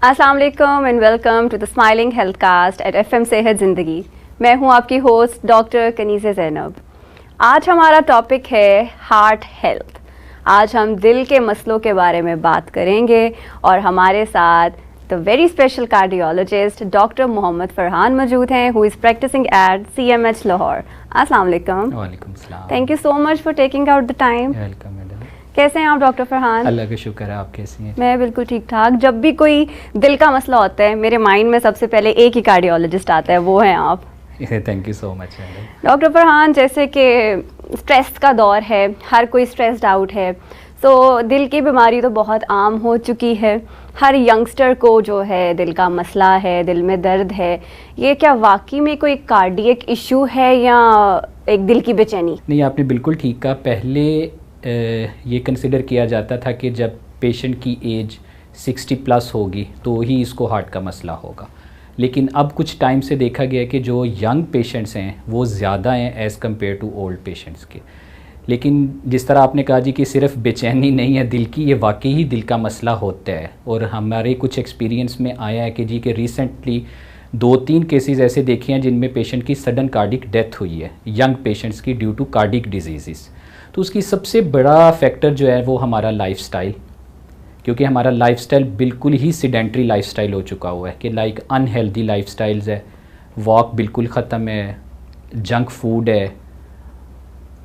अस्सलाम वालेकुम and welcome to the smiling health cast at FM Sehat Zindagi. मैं हूं आपकी होस्ट डॉक्टर कनीज़ा ज़ैनब। आज हमारा टॉपिक है हार्ट हेल्थ। आज हम दिल के मसलों के बारे में बात करेंगे और हमारे साथ the very special cardiologist doctor Mohammad Farhan मौजूद हैं, who is practicing at CMH Lahore. अस्सलाम वालेकुम। वालेकुम सलाम। Thank you so much for taking out the time. Welcome madam. कैसे हैं आप डॉक्टर फरहान? अल्लाह का शुक्र है, आप कैसी हैं? मैं बिल्कुल ठीक ठाक। जब भी कोई दिल का मसला होता है मेरे माइंड में सबसे पहले एक ही कार्डियोलॉजिस्ट आता है, वो हैं आप। Thank you so much madam. Doctor Farhan, जैसे कि स्ट्रेस का दौर है, हर कोई स्ट्रेस्ड आउट है, तो दिल की बीमारी तो बहुत आम हो चुकी है। हर यंगस्टर को जो है दिल का मसला है, दिल में दर्द है। ये क्या वाकई में कोई कार्डियक इशू है या एक दिल की बेचैनी? नहीं, आपने बिल्कुल ठीक कहा। पहले ये कंसिडर किया जाता था कि जब पेशेंट की एज 60 प्लस होगी तो ही इसको हार्ट का मसला होगा, लेकिन अब कुछ टाइम से देखा गया कि जो यंग पेशेंट्स हैं वो ज़्यादा हैं as compare to old patients के। लेकिन जिस तरह आपने कहा जी कि सिर्फ बेचैनी नहीं है दिल की, ये वाकई ही दिल का मसला होता है। और हमारे कुछ एक्सपीरियंस में आया है कि जी कि रिसेंटली 2-3 केसेस ऐसे देखे हैं जिनमें पेशेंट की सडन कार्डिक डेथ हुई है, यंग पेशेंट्स की, ड्यू टू कार्डिक डिजीज़। तो उसकी सबसे बड़ा फैक्टर जो है वो हमारा लाइफस्टाइल, क्योंकि हमारा लाइफस्टाइल बिल्कुल ही सीडेंट्री लाइफस्टाइल हो चुका हुआ है कि लाइक अनहेल्दी लाइफस्टाइल्स है, वॉक बिल्कुल ख़त्म है, जंक फूड है।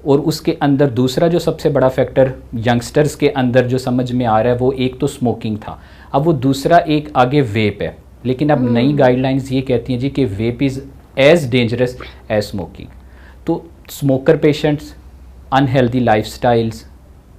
और उसके अंदर दूसरा जो सबसे बड़ा फैक्टर यंगस्टर्स के अंदर जो समझ में आ रहा है वो एक तो स्मोकिंग था, अब वो दूसरा एक आगे वेप है। लेकिन अब नई गाइडलाइंस ये कहती हैं जी कि vape is as dangerous as smoking. तो smoker patients, unhealthy lifestyles,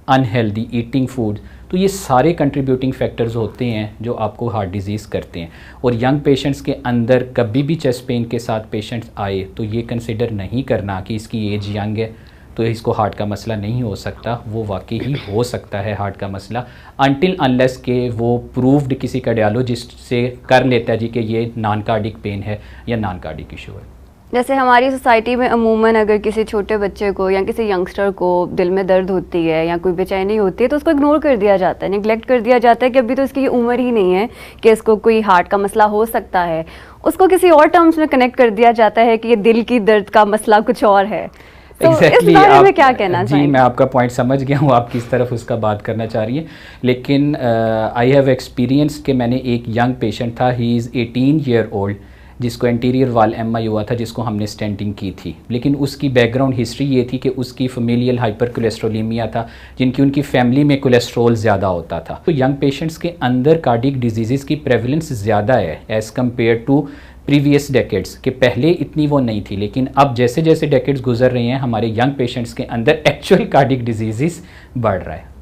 unhealthy eating food, तो ये सारे कंट्रीब्यूटिंग फैक्टर्स होते हैं जो आपको हार्ट डिजीज़ करते हैं। और यंग पेशेंट्स के अंदर कभी भी चेस्ट पेन के साथ पेशेंट्स आए तो ये कंसिडर नहीं करना कि इसकी एज यंग है तो इसको हार्ट का मसला नहीं हो सकता। वो वाकई ही हो सकता है हार्ट का मसला, अनटिल अनलेस के वो प्रूव्ड किसी कार्डियोलॉजिस्ट से कर लेता है जी कि ये नॉन कार्डिक पेन है या नॉन कार्डिक इशू है। जैसे हमारी सोसाइटी में अमूमन अगर किसी छोटे बच्चे को या किसी यंगस्टर को दिल में दर्द होती है या कोई बेचैनी होती है तो उसको इग्नोर कर दिया जाता है, निगलेक्ट कर दिया जाता है कि अभी तो इसकी ये उम्र ही नहीं है कि इसको कोई हार्ट का मसला हो सकता है। उसको किसी और टर्म्स में कनेक्ट कर दिया जाता है कि ये दिल की दर्द का मसला कुछ और है। तो exactly, इस बारे में क्या कहना जी चाहेंगे? मैं आपका पॉइंट समझ गया हूँ, आप किस तरफ उसका बात करना चाह रही हैं। लेकिन आई हैव एक्सपीरियंस कि मैंने एक यंग पेशेंट था, ही इज़ 18 ईयर ओल्ड, जिसको एंटीरियर वाल MI हुआ था, जिसको हमने स्टेंटिंग की थी। लेकिन उसकी बैकग्राउंड हिस्ट्री ये थी कि उसकी फैमिलियल हाइपर कोलेस्ट्रोलीमिया था, जिनकी उनकी फैमिली में कोलेस्ट्रोल ज़्यादा होता था। तो यंग पेशेंट्स के अंदर कार्डिक डिजीज़ की प्रेवलेंस ज़्यादा है as compare to previous decades के। पहले इतनी वो नहीं थी, लेकिन अब जैसे जैसे डेकेड्स गुजर रहे हैं हमारे यंग पेशेंट्स के अंदर एक्चुअल कार्डिक डिजीज़ बढ़ रहा है।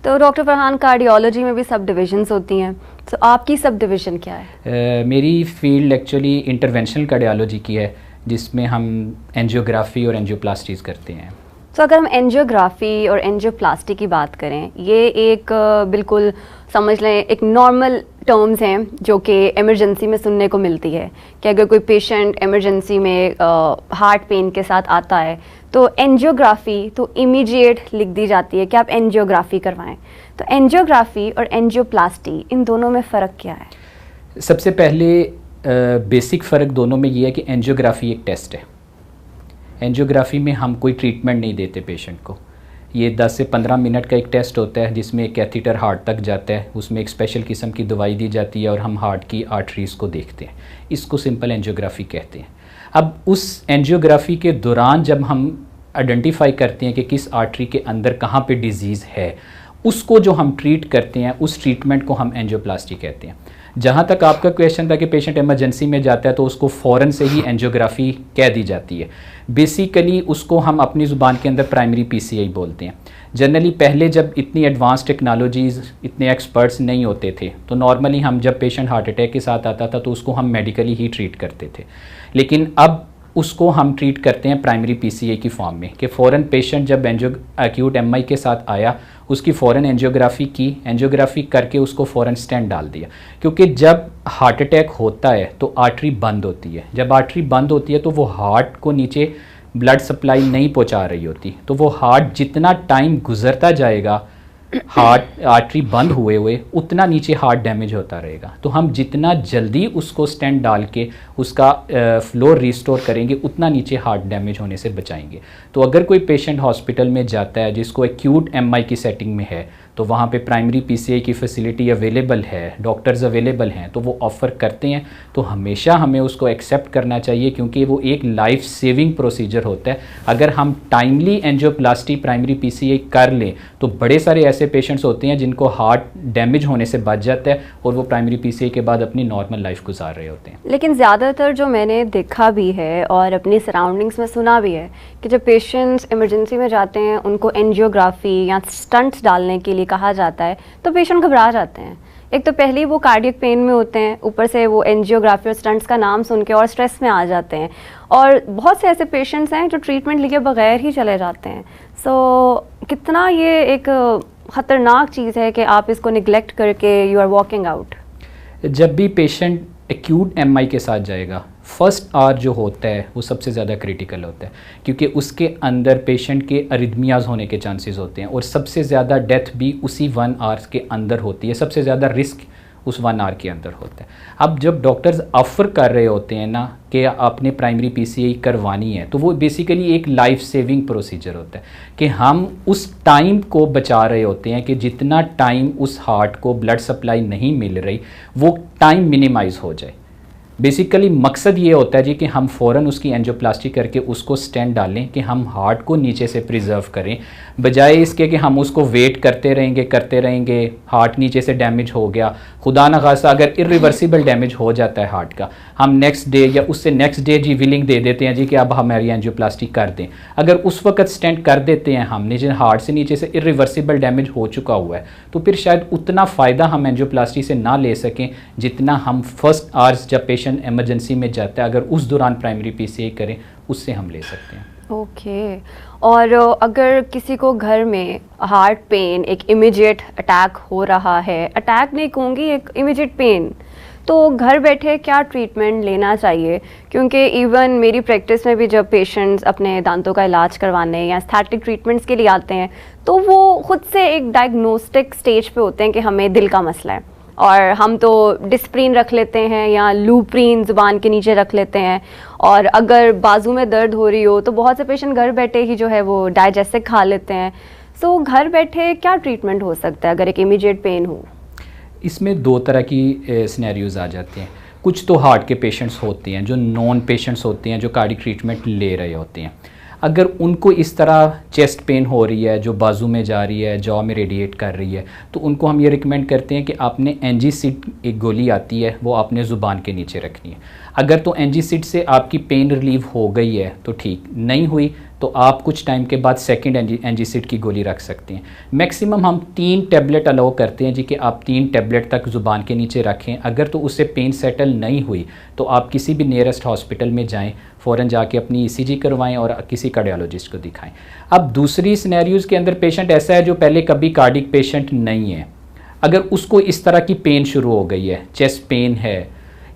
तो डॉक्टर फरहान, कार्डियोलॉजी में भी सब डिविजन्स होती हैं, तो आपकी सब डिवीज़न क्या है? मेरी फील्ड एक्चुअली इंटरवेंशनल कार्डियोलॉजी की है, जिसमें हम एंजियोग्राफी और एंजियोप्लास्टीज करते हैं। तो अगर हम एंजियोग्राफी और एंजियोप्लास्टी की बात करें, ये एक बिल्कुल समझ लें एक नॉर्मल टर्म्स हैं जो कि इमरजेंसी में सुनने को मिलती है कि अगर कोई पेशेंट इमरजेंसी में हार्ट पेन के साथ आता है तो एंजियोग्राफी तो इमीडिएट लिख दी जाती है कि आप एंजियोग्राफी करवाएं। तो एंजियोग्राफी और एंजियोप्लास्टी, इन दोनों में फ़र्क क्या है? सबसे पहले बेसिक फ़र्क दोनों में ये है कि एंजियोग्राफी एक टेस्ट है। एंजियोग्राफी में हम कोई ट्रीटमेंट नहीं देते पेशेंट को। ये 10 से 15 मिनट का एक टेस्ट होता है जिसमें एक कैथीटर हार्ट तक जाता है, उसमें एक स्पेशल किस्म की दवाई दी जाती है और हम हार्ट की आर्टरीज़ को देखते हैं। इसको सिंपल एंजियोग्राफी कहते हैं। अब उस एंजियोग्राफी के दौरान जब हम आइडेंटिफाई करते हैं कि किस आर्टरी के अंदर कहाँ पे डिजीज़ है, उसको जो हम ट्रीट करते हैं उस ट्रीटमेंट को हम एंजियोप्लास्टी कहते हैं। जहाँ तक आपका क्वेश्चन था कि पेशेंट इमरजेंसी में जाता है तो उसको फ़ौरन से ही एंजियोग्राफी कह दी जाती है। बेसिकली उसको हम अपनी ज़ुबान के अंदर प्राइमरी PCI बोलते हैं। जनरली पहले जब इतनी एडवांस टेक्नोलॉजीज़, इतने एक्सपर्ट्स नहीं होते थे तो नॉर्मली हम जब पेशेंट हार्ट अटैक के साथ आता था तो उसको हम मेडिकली ही ट्रीट करते थे। लेकिन अब उसको हम ट्रीट करते हैं प्राइमरी PCI की फॉर्म में कि फ़ौरन पेशेंट जब एक्यूट MI के साथ आया उसकी फ़ौरन एंजियोग्राफी की, एंजियोग्राफी करके उसको फ़ौरन स्टेंट डाल दिया। क्योंकि जब हार्ट अटैक होता है तो आर्टरी बंद होती है, जब आर्टरी बंद होती है तो वो हार्ट को नीचे ब्लड सप्लाई नहीं पहुंचा रही होती, तो वो हार्ट जितना टाइम गुजरता जाएगा हार्ट आर्टरी बंद हुए हुए उतना नीचे हार्ट डैमेज होता रहेगा। तो हम जितना जल्दी उसको स्टेंट डाल के उसका फ्लो रिस्टोर करेंगे उतना नीचे हार्ट डैमेज होने से बचाएंगे। तो अगर कोई पेशेंट हॉस्पिटल में जाता है जिसको एक्यूट एमआई की सेटिंग में है, तो वहाँ पे प्राइमरी पीसीआई की फैसिलिटी अवेलेबल है, डॉक्टर्स अवेलेबल हैं, तो वो ऑफ़र करते हैं, तो हमेशा हमें उसको एक्सेप्ट करना चाहिए, क्योंकि वो एक लाइफ सेविंग प्रोसीजर होता है। अगर हम टाइमली एंजियोप्लास्टी प्राइमरी पीसीआई कर लें तो बड़े सारे ऐसे पेशेंट्स होते हैं जिनको हार्ट डैमेज होने से बच जाता है और वो प्राइमरी पीसीआई के बाद अपनी नॉर्मल लाइफ गुजार रहे होते हैं। लेकिन ज़्यादातर जो मैंने देखा भी है और अपनी सराउंडिंग्स में सुना भी है कि जब पेशेंट्स इमरजेंसी में जाते हैं, उनको एंजियोग्राफी या स्टंट्स डालने के लिए कहा जाता है, तो पेशेंट घबरा जाते हैं। एक तो पहले ही वो कार्डियक पेन में होते हैं, ऊपर से वो एंजियोग्राफी और स्टंट्स का नाम सुन के और स्ट्रेस में आ जाते हैं, और बहुत से ऐसे पेशेंट्स हैं जो ट्रीटमेंट लिए बगैर ही चले जाते हैं। कितना ये एक ख़तरनाक चीज़ है कि आप इसको निगलेक्ट करके यू आर वॉकिंग आउट। जब भी पेशेंट एक्यूट एमआई के साथ जाएगा, फर्स्ट आवर जो होता है वो सबसे ज़्यादा क्रिटिकल होता है, क्योंकि उसके अंदर पेशेंट के अरिथमियाज़ होने के चांसेस होते हैं और सबसे ज़्यादा डेथ भी उसी 1 आवर के अंदर होती है, सबसे ज़्यादा रिस्क उस 1 आवर के अंदर होता है। अब जब डॉक्टर्स ऑफ़र कर रहे होते हैं ना कि आपने प्राइमरी पीसीआई करवानी है, तो वो बेसिकली एक लाइफ सेविंग प्रोसीजर होता है कि हम उस टाइम को बचा रहे होते हैं कि जितना टाइम उस हार्ट को ब्लड सप्लाई नहीं मिल रही वो टाइम मिनिमाइज़ हो जाए। बेसिकली मकसद ये होता है जी कि हम फ़ौरन उसकी एंजियोप्लास्टी करके उसको स्टेंट डालें कि हम हार्ट को नीचे से प्रिजर्व करें, बजाय इसके कि हम उसको वेट करते रहेंगे, हार्ट नीचे से डैमेज हो गया, खुदा न खासा अगर इरिवर्सिबल डैमेज हो जाता है हार्ट का, हम नेक्स्ट डे या उससे नेक्स्ट डे जी विलिंग दे देते हैं जी कि अब हमारी एंजियोप्लास्टी कर दें। अगर उस वक्त स्टेंट कर देते हैं हम नीचे हार्ट से नीचे से इरिवर्सिबल डैमेज हो चुका हुआ है, तो फिर शायद उतना फ़ायदा हम एंजियोप्लास्टी से ना ले सकें जितना हम फर्स्ट आवर्स जब पेशेंट इमरजेंसी में जाता है, अगर उस दौरान प्राइमरी पीसीआई करें उससे हम ले सकते हैं। ओके। और अगर किसी को घर में हार्ट पेन, एक इमीडिएट अटैक हो रहा है, अटैक नहीं कहूँगी, एक इमीडिएट पेन, तो घर बैठे क्या ट्रीटमेंट लेना चाहिए? क्योंकि इवन मेरी प्रैक्टिस में भी जब पेशेंट्स अपने दांतों का इलाज करवाने या एस्थेटिक ट्रीटमेंट्स के लिए आते हैं, तो वो खुद से एक डायग्नोस्टिक स्टेज पे होते हैं कि हमें दिल का मसला है, और हम तो डिस्प्रीन रख लेते हैं या लूप्रीन ज़ुबान के नीचे रख लेते हैं, और अगर बाजू में दर्द हो रही हो तो बहुत से पेशेंट घर बैठे ही जो है वो डाइजेस्टिक खा लेते हैं। घर बैठे क्या ट्रीटमेंट हो सकता है अगर एक इमीडिएट पेन हो? इसमें 2 तरह की सिनेरियोज़ आ जाते हैं। कुछ तो हार्ट के पेशेंट्स होते हैं जो नॉन पेशेंट्स होते हैं जो कार्डियक ट्रीटमेंट ले रहे होते हैं। अगर उनको इस तरह चेस्ट पेन हो रही है जो बाजू में जा रही है, जॉ में रेडिएट कर रही है, तो उनको हम ये रिकमेंड करते हैं कि आपने एंजीसिड एक गोली आती है वो आपने ज़ुबान के नीचे रखनी है। अगर तो एंजीसिड से आपकी पेन रिलीव हो गई है तो ठीक, नहीं हुई तो आप कुछ टाइम के बाद सेकंड एंजीसिड की गोली रख सकते हैं। मैक्सिमम हम 3 टैबलेट अलाउ करते हैं जी कि आप 3 टैबलेट तक ज़ुबान के नीचे रखें। अगर तो उससे पेन सेटल नहीं हुई तो आप किसी भी नियरेस्ट हॉस्पिटल में जाएं, फ़ौरन जाके अपनी ईसीजी करवाएं और किसी कार्डियोलॉजिस्ट को दिखाएं। अब दूसरी सिनेरियोज़ के अंदर पेशेंट ऐसा है जो पहले कभी कार्डियक पेशेंट नहीं है, अगर उसको इस तरह की पेन शुरू हो गई है, चेस्ट पेन है,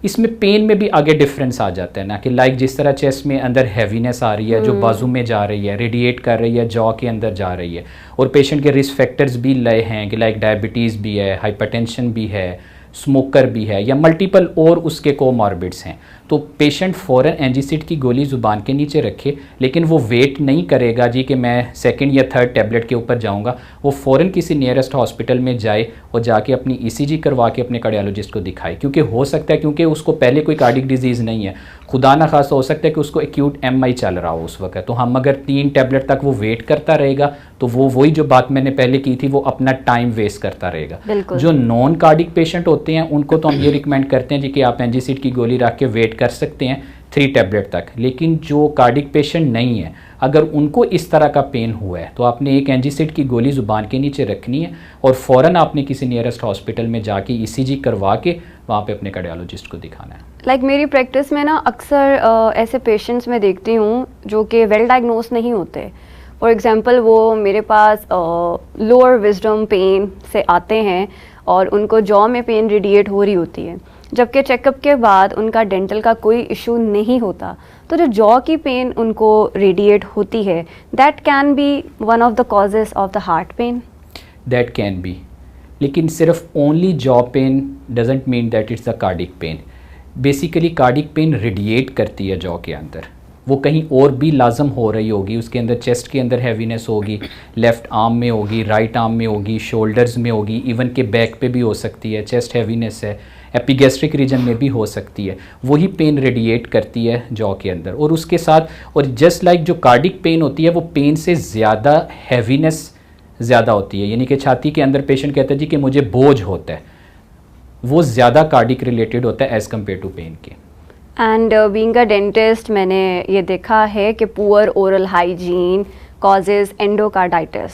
इसमें पेन में भी आगे डिफरेंस आ जाता है ना, कि लाइक जिस तरह चेस्ट में अंदर हैवीनेस आ रही है जो बाजू में जा रही है, रेडिएट कर रही है, जॉ के अंदर जा रही है, और पेशेंट के रिस्क फैक्टर्स भी लय हैं कि लाइक डायबिटीज़ भी है, हाइपरटेंशन भी है, स्मोकर भी है, या मल्टीपल और उसके कोमॉर्बिड्स हैं, तो पेशेंट फ़ौरन एंजीसिड की गोली ज़ुबान के नीचे रखे। लेकिन वो वेट नहीं करेगा जी कि मैं सेकंड या थर्ड टैबलेट के ऊपर जाऊंगा, वो फ़ौरन किसी नियरेस्ट हॉस्पिटल में जाए और जाके अपनी ईसीजी करवा के अपने कार्डियोलॉजिस्ट को दिखाए। क्योंकि हो सकता है, क्योंकि उसको पहले कोई कार्डियक डिजीज़ नहीं है, खुदा ना खासा हो सकता है कि उसको एक्यूट एमआई चल रहा हो उस वक्त, तो हम अगर 3 टैबलेट तक वो वेट करता रहेगा तो वो वही जो बात मैंने पहले की थी, वो अपना टाइम वेस्ट करता रहेगा। जो नॉन कार्डियक पेशेंट होते हैं उनको तो हम ये रिकमेंड करते हैं जी कि आप एंजीसिड की गोली रख के वेट कर सकते हैं 3 टैबलेट तक। लेकिन जो कार्डियक पेशेंट नहीं है, अगर उनको इस तरह का पेन हुआ है तो आपने एक एंजीसिड की गोली ज़ुबान के नीचे रखनी है और फ़ौरन आपने किसी नियरेस्ट हॉस्पिटल में जाके ईसीजी करवा के वहाँ पे अपने कार्डियोलॉजिस्ट को दिखाना है। मेरी प्रैक्टिस में ना अक्सर ऐसे पेशेंट्स मैं देखती हूँ जो कि वेल डायग्नोज नहीं होते। फॉर एग्ज़ाम्पल वो मेरे पास लोअर विजडम पेन से आते हैं और उनको जॉ में पेन रेडिएट हो रही होती है, जबकि चेकअप के बाद उनका डेंटल का कोई इशू नहीं होता। तो जो जॉ की पेन उनको रेडिएट होती है, that can be one of the causes of the heart pain. That can be, लेकिन सिर्फ only jaw pain doesn't mean that it's a cardiac pain. Basically cardiac pain radiate करती है jaw के अंदर, वो कहीं और भी लाजम हो रही होगी, उसके अंदर चेस्ट के अंदर हैवीनेस होगी, लेफ़्ट आर्म में होगी, राइट आर्म में होगी, शोल्डर्स में होगी, इवन के बैक पे भी हो सकती है, चेस्ट हैवीनेस है, एपिगैस्ट्रिक रीजन में भी हो सकती है। वही पेन रेडिएट करती है जॉ के अंदर, और उसके साथ और जस्ट लाइक जो कार्डिक पेन होती है वो पेन से ज़्यादा हैवीनेस ज़्यादा होती है, यानी कि छाती के अंदर पेशेंट कहता है जी कि मुझे बोझ होता है, वो ज़्यादा कार्डिक रिलेटेड होता है एज़ कम्पेयर टू पेन के। एंड बीइंग अ डेंटिस्ट मैंने ये देखा है कि poor oral hygiene causes endocarditis.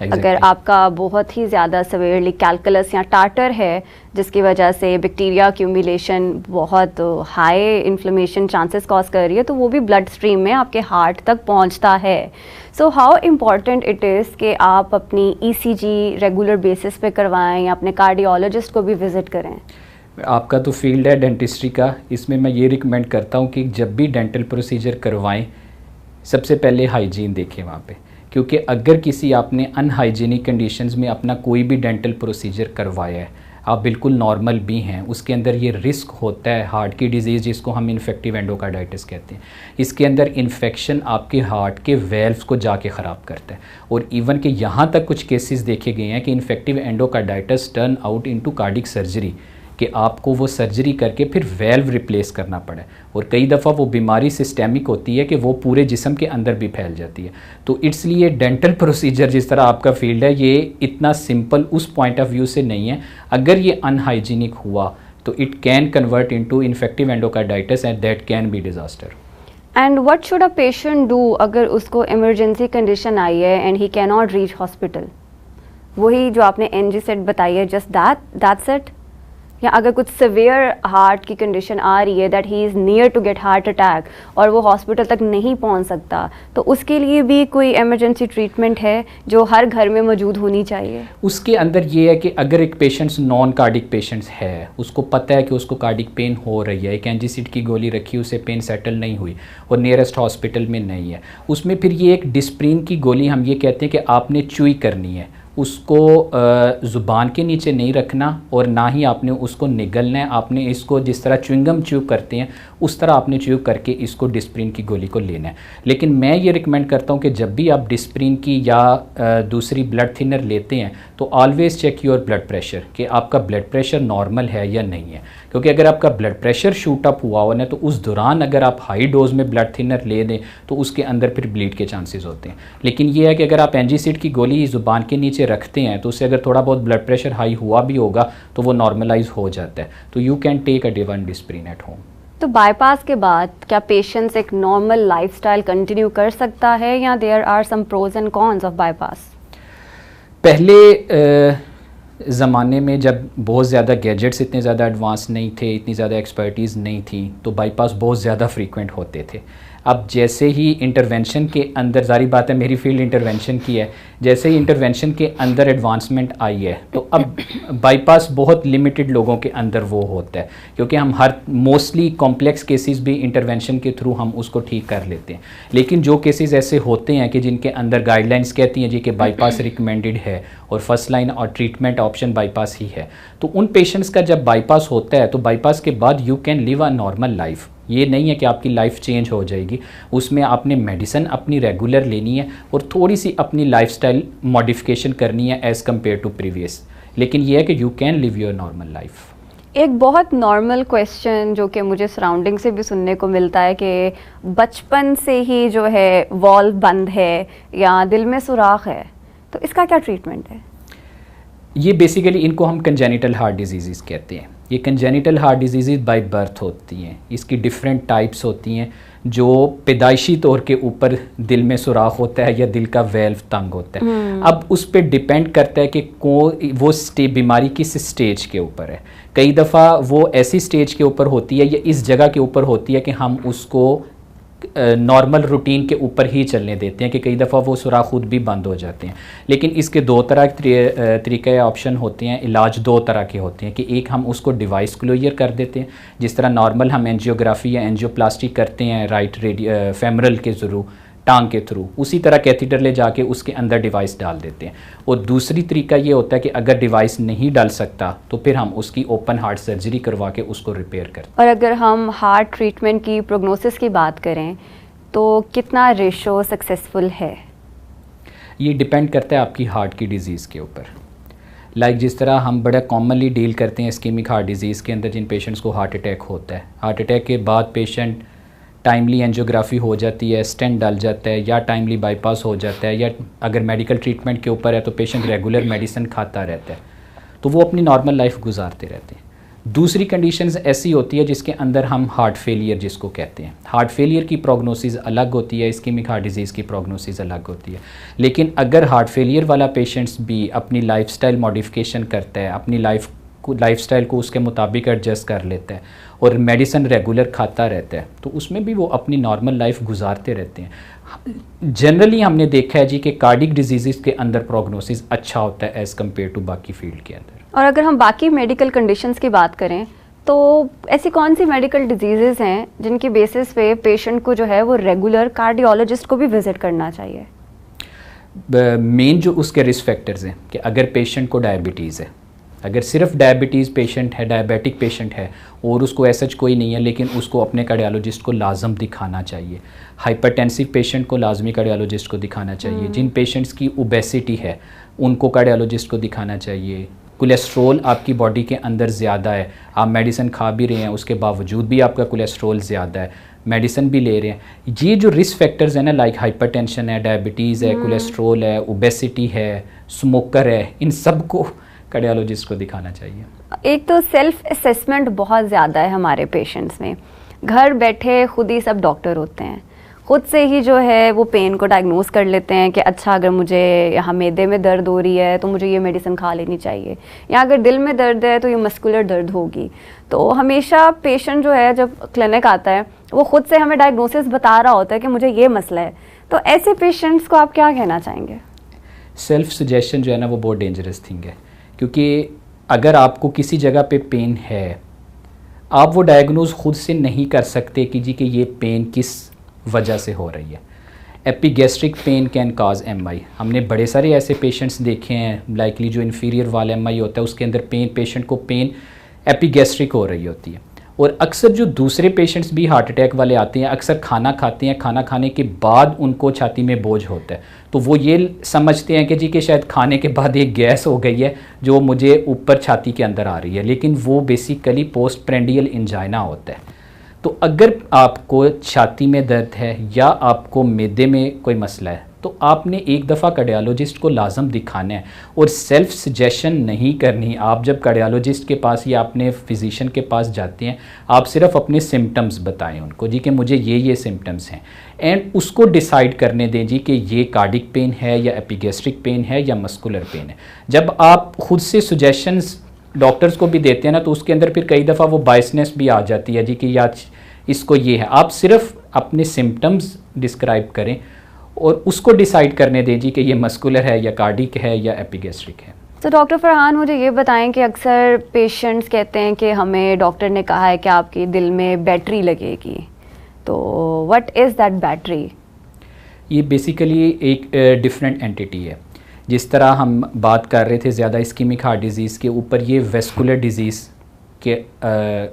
अगर आपका बहुत ही ज़्यादा सवेरली कैलकुलस या टार्टर है जिसकी वजह से बैक्टीरिया एक्यूमुलेशन बहुत हाई इन्फ्लेमेशन चांसेस कॉज कर रही है, तो वो भी ब्लड स्ट्रीम में आपके हार्ट तक पहुंचता है। So how important it is कि आप अपनी ECG रेगुलर बेसिस पे करवाएं या अपने कार्डियोलॉजिस्ट को भी विज़िट करें। आपका तो फील्ड है डेंटिस्ट्री का, इसमें मैं ये रिकमेंड करता हूँ कि जब भी डेंटल प्रोसीजर करवाएं सबसे पहले हाइजीन देखें वहाँ पे, क्योंकि अगर किसी आपने अनहाइजीनिक कंडीशंस में अपना कोई भी डेंटल प्रोसीजर करवाया है, आप बिल्कुल नॉर्मल भी हैं, उसके अंदर ये रिस्क होता है हार्ट की डिजीज़ जिसको हम इन्फेक्टिव एंडोकार्डाइटिस कहते हैं। इसके अंदर इन्फेक्शन आपके हार्ट के वेल्व्स को जाके ख़राब करता है, और इवन के यहाँ तक कुछ केसेस देखे गए हैं कि infective endocarditis turn out into cardiac surgery, कि आपको वो सर्जरी करके फिर वेल्व रिप्लेस करना पड़े, और कई दफ़ा वो बीमारी सिस्टेमिक होती है कि वो पूरे जिस्म के अंदर भी फैल जाती है। तो इसलिए डेंटल प्रोसीजर जिस तरह आपका फील्ड है ये इतना सिंपल उस पॉइंट ऑफ व्यू से नहीं है। अगर ये अनहाइजीनिक हुआ तो it can convert into infective endocarditis and that can B disaster. And what should a patient do अगर उसको इमरजेंसी कंडीशन आई है and he can not reach hospital? वही जो आपने NG सेट बताई है, जस्ट दैट्स इट? या अगर कुछ सिवियर हार्ट की कंडीशन आ रही है that he is near to get heart attack और वो हॉस्पिटल तक नहीं पहुंच सकता, तो उसके लिए भी कोई इमरजेंसी ट्रीटमेंट है जो हर घर में मौजूद होनी चाहिए? उसके अंदर ये है कि अगर एक पेशेंट्स नॉन कार्डिक पेशेंट्स है, उसको पता है कि उसको कार्डिक पेन हो रही है, एक एंजीसिड की गोली रखी, उसे पेन सेटल नहीं हुई और नियरेस्ट हॉस्पिटल में नहीं है, उसमें फिर ये एक डिस्प्रिन की गोली हम ये कहते हैं कि आपने च्यूई करनी है, उसको ज़ुबान के नीचे नहीं रखना और ना ही आपने उसको निगलना है। आपने इसको जिस तरह च्युइंगम च्यूब करते हैं उस तरह आपने च्यूब करके इसको डिस्प्रिन की गोली को लेना है। लेकिन मैं ये रिकमेंड करता हूँ कि जब भी आप डिस्प्रिन की या दूसरी ब्लड थिनर लेते हैं तो always check your blood pressure कि आपका ब्लड प्रेशर नॉर्मल है या नहीं है, क्योंकि अगर आपका ब्लड प्रेशर शूट अप हुआ हो ना तो उस दौरान अगर आप हाई डोज में ब्लड थिनर ले दें तो उसके अंदर फिर ब्लीड के चांसेस होते हैं। लेकिन ये है कि अगर आप एंजीसिड की गोली ज़ुबान के नीचे रखते हैं तो उससे अगर थोड़ा बहुत ब्लड प्रेशर हाई हुआ भी होगा तो वो नॉर्मलाइज हो जाता है, तो you can take a day 1 Disprin at home. तो बाईपास के बाद क्या पेशेंट्स एक नॉर्मल लाइफस्टाइल कंटिन्यू कर सकता है या there are some pros and cons of bypass? पहले ज़माने में जब बहुत ज़्यादा गैजेट्स इतने ज़्यादा एडवांस नहीं थे, इतनी ज़्यादा एक्सपर्टीज़ नहीं थी, तो बाईपास बहुत ज़्यादा फ्रीक्वेंट होते थे। अब जैसे ही इंटरवेंशन के अंदर, जारी बात है मेरी फील्ड इंटरवेंशन की है, जैसे ही इंटरवेंशन के अंदर एडवांसमेंट आई है तो अब बाईपास बहुत लिमिटेड लोगों के अंदर वो होता है, क्योंकि हम हर मोस्टली कॉम्प्लेक्स केसेस भी इंटरवेंशन के थ्रू हम उसको ठीक कर लेते हैं। लेकिन जो केसेस ऐसे होते हैं कि जिनके अंदर गाइडलाइंस कहती हैं जी कि बाईपास रिकमेंडेड है और फर्स्ट लाइन और ट्रीटमेंट ऑप्शन बाईपास ही है, तो उन पेशेंट्स का जब बाईपास होता है तो बाईपास के बाद you can live a normal life. ये नहीं है कि आपकी लाइफ चेंज हो जाएगी, उसमें आपने मेडिसिन अपनी रेगुलर लेनी है और थोड़ी सी अपनी लाइफस्टाइल मॉडिफिकेशन करनी है एज़ कम्पेयर टू प्रीवियस, लेकिन ये है कि you can live your normal life. एक बहुत नॉर्मल क्वेश्चन जो कि मुझे सराउंडिंग से भी सुनने को मिलता है कि बचपन से ही जो है वॉल्व बंद है या दिल में सुराख है, तो इसका क्या ट्रीटमेंट है? ये बेसिकली इनको हम कंजेनिटल हार्ट डिजीज़ कहते हैं। ये congenital heart disease by birth होती हैं, इसकी डिफरेंट टाइप्स होती हैं, जो पैदाइशी तौर के ऊपर दिल में सुराख होता है या दिल का वेल्व तंग होता है। अब उस पर डिपेंड करता है कि वो बीमारी किस स्टेज के ऊपर है। कई दफ़ा वो ऐसी स्टेज के ऊपर होती है या इस जगह के ऊपर होती है कि हम उसको नॉर्मल रूटीन के ऊपर ही चलने देते हैं कि कई दफ़ा वो सुराख खुद भी बंद हो जाते हैं। लेकिन इसके दो तरह तरीके ऑप्शन होते हैं, इलाज दो तरह के होते हैं कि एक हम उसको डिवाइस क्लोजर कर देते हैं, जिस तरह नॉर्मल हम एंजियोग्राफी या एंजियोप्लास्टी करते हैं राइट फेमरल के थ्रू टांग के थ्रू, उसी तरह कैथीटर ले जाके उसके अंदर डिवाइस डाल देते हैं। और दूसरी तरीका ये होता है कि अगर डिवाइस नहीं डाल सकता तो फिर हम उसकी ओपन हार्ट सर्जरी करवा के उसको रिपेयर करते हैं। और अगर हम हार्ट ट्रीटमेंट की प्रोग्नोसिस की बात करें तो कितना रेशो सक्सेसफुल है? ये डिपेंड करता है आपकी हार्ट की डिज़ीज़ के ऊपर। जिस तरह हम बड़ा कॉमनली डील करते हैं इस्केमिक हार्ट डिज़ीज़ के अंदर, जिन पेशेंट्स को हार्ट अटैक होता है, हार्ट अटैक के बाद पेशेंट टाइमली एंजियोग्राफी हो जाती है, स्टेंट डाल जाता है, या टाइमली बाईपास हो जाता है, या अगर मेडिकल ट्रीटमेंट के ऊपर है तो पेशेंट रेगुलर मेडिसिन खाता रहता है, तो वो अपनी नॉर्मल लाइफ गुजारते रहते हैं। दूसरी कंडीशंस ऐसी होती है जिसके अंदर हम हार्ट फेलियर जिसको कहते हैं, हार्ट फेलियर की प्रोग्नोसिस अलग होती है, इस्केमिक हार्ट डिजीज़ की प्रोग्नोसिस अलग होती है। लेकिन अगर हार्ट फेलियर वाला पेशेंट्स भी अपनी लाइफस्टाइल मॉडिफिकेशन करता है, अपनी लाइफस्टाइल को उसके मुताबिक एडजस्ट कर लेता है और मेडिसिन रेगुलर खाता रहता है, तो उसमें भी वो अपनी नॉर्मल लाइफ गुजारते रहते हैं। जनरली हमने देखा है जी कि कार्डिक डिजीज़ के अंदर प्रोग्नोसिस अच्छा होता है एज़ कम्पेयर टू बाकी फील्ड के अंदर। और अगर हम बाकी मेडिकल कंडीशंस की बात करें तो ऐसी कौन सी मेडिकल डिजीज़ेज़ हैं जिनकी बेसिस पे पेशेंट को जो है वो रेगुलर कार्डियोलॉजिस्ट को भी विज़िट करना चाहिए? मेन जो उसके रिस्क फैक्टर्स हैं कि अगर पेशेंट को डायबिटीज़ है, अगर सिर्फ डायबिटीज़ पेशेंट है, डायबिटिक पेशेंट है और उसको ऐसा कोई नहीं है, लेकिन उसको अपने कार्डियोलॉजिस्ट को लाजम दिखाना चाहिए। हाइपरटेंसिव पेशेंट को लाजमी कार्डियोलॉजिस्ट को दिखाना चाहिए। जिन पेशेंट्स की ओबेसिटी है उनको कार्डियोलॉजिस्ट को दिखाना चाहिए। कोलेस्ट्रोल आपकी बॉडी के अंदर ज़्यादा है, आप मेडिसिन खा भी रहे हैं, उसके बावजूद भी आपका कोलेस्ट्रोल ज़्यादा है, मेडिसिन भी ले रहे हैं, ये जो रिस्क फैक्टर्स हैं ना, हाइपरटेंशन है, डायबिटीज़ है, कोलेस्ट्रोल है, ओबेसिटी है, स्मोकर है, इन सब को कार्डियोलॉजिस्ट को दिखाना चाहिए। एक तो सेल्फ असेसमेंट बहुत ज़्यादा है हमारे पेशेंट्स में, घर बैठे खुद ही सब डॉक्टर होते हैं, खुद से ही जो है वो पेन को डायग्नोस कर लेते हैं कि अच्छा अगर मुझे यहाँ मैदे में दर्द हो रही है तो मुझे ये मेडिसिन खा लेनी चाहिए, या अगर दिल में दर्द है तो ये मस्कुलर दर्द होगी। तो हमेशा पेशेंट जो है जब क्लिनिक आता है वो खुद से हमें डायग्नोसिस बता रहा होता है कि मुझे ये मसला है। तो ऐसे पेशेंट्स को आप क्या कहना चाहेंगे? सेल्फ सजेशन जो है ना वो बहुत डेंजरस थिंग है, क्योंकि अगर आपको किसी जगह पे पेन है, आप वो डायग्नोज खुद से नहीं कर सकते कि जी कि ये पेन किस वजह से हो रही है। Epigastric pain can cause MI। हमने बड़े सारे ऐसे पेशेंट्स देखे हैं, लाइकली जो इन्फीरियर वाला MI होता है उसके अंदर पेशेंट को पेन एपिगैस्ट्रिक हो रही होती है। और अक्सर जो दूसरे पेशेंट्स भी हार्ट अटैक वाले आते हैं, अक्सर खाना खाते हैं, खाना खाने के बाद उनको छाती में बोझ होता है, तो वो ये समझते हैं कि जी कि शायद खाने के बाद एक गैस हो गई है जो मुझे ऊपर छाती के अंदर आ रही है, लेकिन वो बेसिकली पोस्ट प्रेंडियल इंजाइना होता है। तो अगर आपको छाती में दर्द है या आपको मैदे में कोई मसला है तो आपने एक दफ़ा कार्डियोलॉजिस्ट को लाजम दिखाना है और सेल्फ सजेशन नहीं करनी। आप जब कार्डियोलॉजिस्ट के पास या अपने फिजिशियन के पास जाते हैं, आप सिर्फ अपने सिम्टम्स बताएं उनको जी कि मुझे ये सिम्टम्स हैं, एंड उसको डिसाइड करने दें जी कि ये कार्डिक पेन है या एपिगैस्ट्रिक पेन है या मस्कुलर पेन है। जब आप खुद से सजेशंस डॉक्टर्स को भी देते हैं ना, तो उसके अंदर फिर कई दफ़ा वो बायसनेस भी आ जाती है जी कि या इसको ये है। आप सिर्फ अपने सिम्टम्स डिस्क्राइब करें और उसको डिसाइड करने दें जी कि ये मस्कुलर है या कार्डिक है या एपिगैस्ट्रिक है। तो डॉक्टर फरहान मुझे ये बताएं कि अक्सर पेशेंट्स कहते हैं कि हमें डॉक्टर ने कहा है कि आपके दिल में बैटरी लगेगी, तो व्हाट इज़ दैट बैटरी? ये बेसिकली एक डिफरेंट एंटिटी है। जिस तरह हम बात कर रहे थे ज़्यादा इस्केमिक हार्ट डिज़ीज़ के ऊपर, ये वेस्कुलर डिज़ीज़ के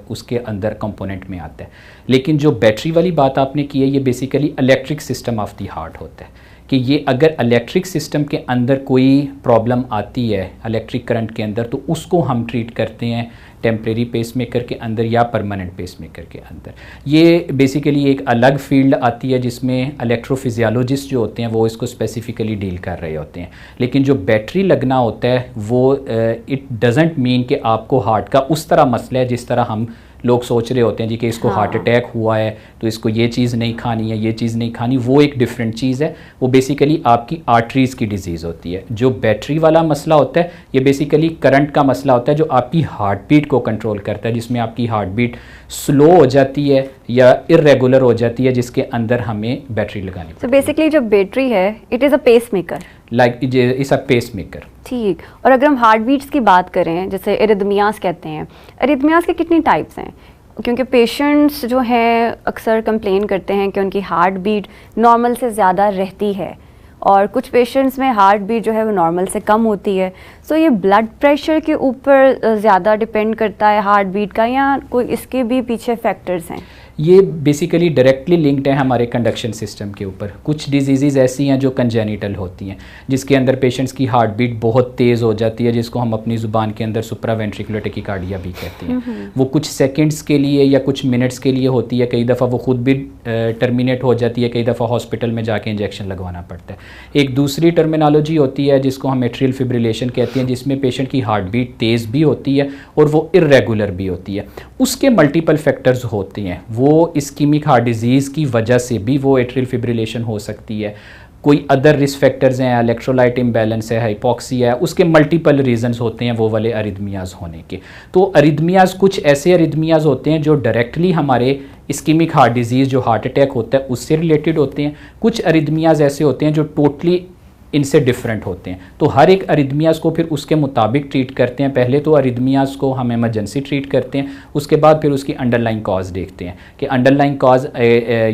उसके अंदर कंपोनेंट में आता है। लेकिन जो बैटरी वाली बात आपने की है, ये basically electric system of the heart होता है कि ये अगर इलेक्ट्रिक सिस्टम के अंदर कोई प्रॉब्लम आती है इलेक्ट्रिक करंट के अंदर, तो उसको हम ट्रीट करते हैं टेम्परेरी पेसमेकर के अंदर या परमानेंट पेसमेकर के अंदर। ये बेसिकली एक अलग फील्ड आती है जिसमें इलेक्ट्रोफिजियोलॉजिस्ट जो होते हैं वो इसको स्पेसिफिकली डील कर रहे होते हैं। लेकिन जो बैटरी लगना होता है वो इट डजेंट मीन कि आपको हार्ट का उस तरह मसला है जिस तरह हम लोग सोच रहे होते हैं जी कि इसको हार्ट अटैक हुआ है तो इसको ये चीज़ नहीं खानी है, ये चीज़ नहीं खानी। वो एक डिफरेंट चीज़ है, वो बेसिकली आपकी आर्टरीज़ की डिजीज़ होती है। जो बैटरी वाला मसला होता है ये बेसिकली करंट का मसला होता है जो आपकी हार्ट बीट को कंट्रोल करता है, जिसमें आपकी हार्ट बीट स्लो हो जाती है या इरेगुलर हो जाती है, जिसके अंदर हमें बैटरी लगानी पड़ती है। तो बेसिकली जो बैटरी है it is a pacemaker, like it's a pacemaker. ठीक। और अगर हम हार्ट बीट्स की बात करें, जैसे एरिथमियास कहते हैं, एरिथमियास के कितनी टाइप्स हैं? क्योंकि पेशेंट्स जो हैं अक्सर कंप्लेन करते हैं कि उनकी हार्ट बीट नॉर्मल से ज़्यादा रहती है और कुछ पेशेंट्स में हार्ट बीट जो है वो नॉर्मल से कम होती है। सो ये ब्लड प्रेशर के ऊपर ज़्यादा डिपेंड करता है हार्ट बीट का, या कोई इसके भी पीछे फैक्टर्स हैं? ये बेसिकली डायरेक्टली लिंक्ड है हमारे कंडक्शन सिस्टम के ऊपर। कुछ डिजीज़ ऐसी हैं जो कंजेनिटल होती हैं, जिसके अंदर पेशेंट्स की हार्ट बीट बहुत तेज़ हो जाती है, जिसको हम अपनी ज़ुबान के अंदर सुप्रावेंट्रिकुलर टैकीकार्डिया भी कहते हैं। वो कुछ सेकंड्स के लिए या कुछ मिनट्स के लिए होती है, कई दफ़ा वो खुद भी टर्मिनेट हो जाती है, कई दफ़ा हॉस्पिटल में जाके इंजेक्शन लगवाना पड़ता है। एक दूसरी टर्मिनोलॉजी होती है जिसको हम एट्रियल फिब्रिलेशन कहते हैं, जिसमें पेशेंट की हार्ट बीट तेज़ भी होती है और वो इर्रेगुलर भी होती है। उसके मल्टीपल फैक्टर्स होते हैं। वो इस्कीमिक हार्ट डिजीज़ की वजह से भी वो एट्रियल फिब्रिलेशन हो सकती है। कोई अदर रिस्क फैक्टर्स हैं, इलेक्ट्रोलाइट इम्बैलेंस है, हाइपोक्सिया है, उसके मल्टीपल रीजंस होते हैं वो वाले अरिदमियाज़ होने के। तो अरिदमियाज़ कुछ ऐसे अरिदमियाज़ होते हैं जो डायरेक्टली हमारे इस्कीमिक हार्ट डिजीज़ जो हार्ट अटैक होता है उससे रिलेटेड होते हैं। कुछ अरिदमियाज़ ऐसे होते हैं जो टोटली इनसे डिफरेंट होते हैं। तो हर एक अरिदमियाज़ को फिर उसके मुताबिक ट्रीट करते हैं। पहले तो अरिदमियाज़ को हम इमरजेंसी ट्रीट करते हैं, उसके बाद फिर उसकी अंडरलाइंग कॉज देखते हैं कि अंडरलाइंग कॉज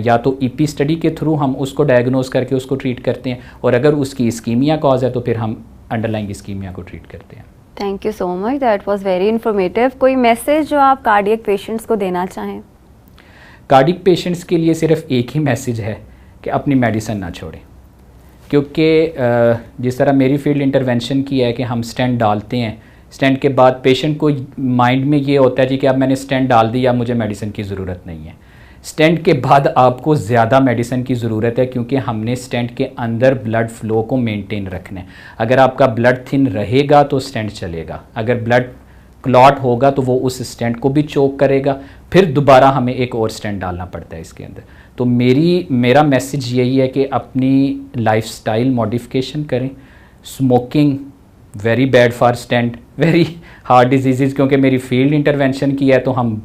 या तो ईपी स्टडी के थ्रू हम उसको डायग्नोज करके उसको ट्रीट करते हैं, और अगर उसकी इस्कीमिया कॉज है तो फिर हम अंडरलाइंग इस्कीमिया को ट्रीट करते हैं। Thank you so much, that was very informative. कोई मैसेज जो आप कार्डियक पेशेंट्स को देना चाहें? कार्डियक पेशेंट्स के लिए सिर्फ एक ही मैसेज है कि अपनी मेडिसिन ना छोड़ें, क्योंकि जिस तरह मेरी फील्ड इंटरवेंशन की है कि हम स्टेंट डालते हैं, स्टेंट के बाद पेशेंट को माइंड में ये होता है जी कि अब मैंने स्टेंट डाल दिया, मुझे मेडिसिन की ज़रूरत नहीं है। स्टेंट के बाद आपको ज़्यादा मेडिसिन की ज़रूरत है, क्योंकि हमने स्टेंट के अंदर ब्लड फ्लो को मेंटेन रखना है। अगर आपका ब्लड थिन रहेगा तो स्टेंट चलेगा, अगर ब्लड क्लॉट होगा तो वो उस स्टेंट को भी चोक करेगा, फिर दोबारा हमें एक और स्टेंट डालना पड़ता है इसके अंदर। तो मेरा मैसेज यही है कि अपनी लाइफस्टाइल मॉडिफिकेशन करें। Smoking very bad for stent, very heart disease, क्योंकि मेरी फील्ड इंटरवेंशन की है तो हम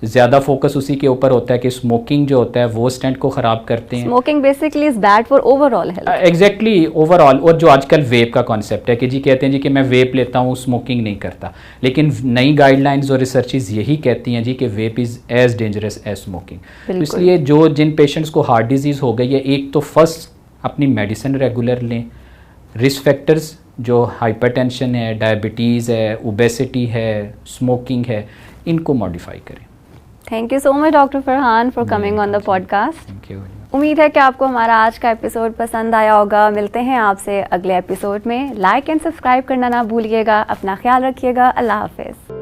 ज़्यादा फोकस उसी के ऊपर होता है कि स्मोकिंग जो होता है वो स्टेंट को ख़राब करते हैं। Smoking basically is bad for overall health. Exactly, overall. और जो आजकल वेप का कॉन्सेप्ट है कि जी कहते हैं जी कि मैं वेप लेता हूँ, स्मोकिंग नहीं करता, लेकिन नई गाइडलाइंस और रिसर्चेज यही कहती हैं जी कि vape is as dangerous as smoking. तो इसलिए जिन पेशेंट्स को हार्ट डिजीज़ हो गई है, एक तो फर्स्ट अपनी मेडिसिन रेगुलर लें। रिस्क फैक्टर्स जो हाइपरटेंशन है, डायबिटीज़ है, ओबेसिटी है, स्मोकिंग है, इनको मॉडिफाई करें। Thank you so much doctor Farhan for coming on the podcast. Thank you. उम्मीद है कि आपको हमारा आज का एपिसोड पसंद आया होगा। मिलते हैं आपसे अगले एपिसोड में। लाइक एंड सब्सक्राइब करना ना भूलिएगा। अपना ख्याल रखिएगा। अल्लाह हाफिज़।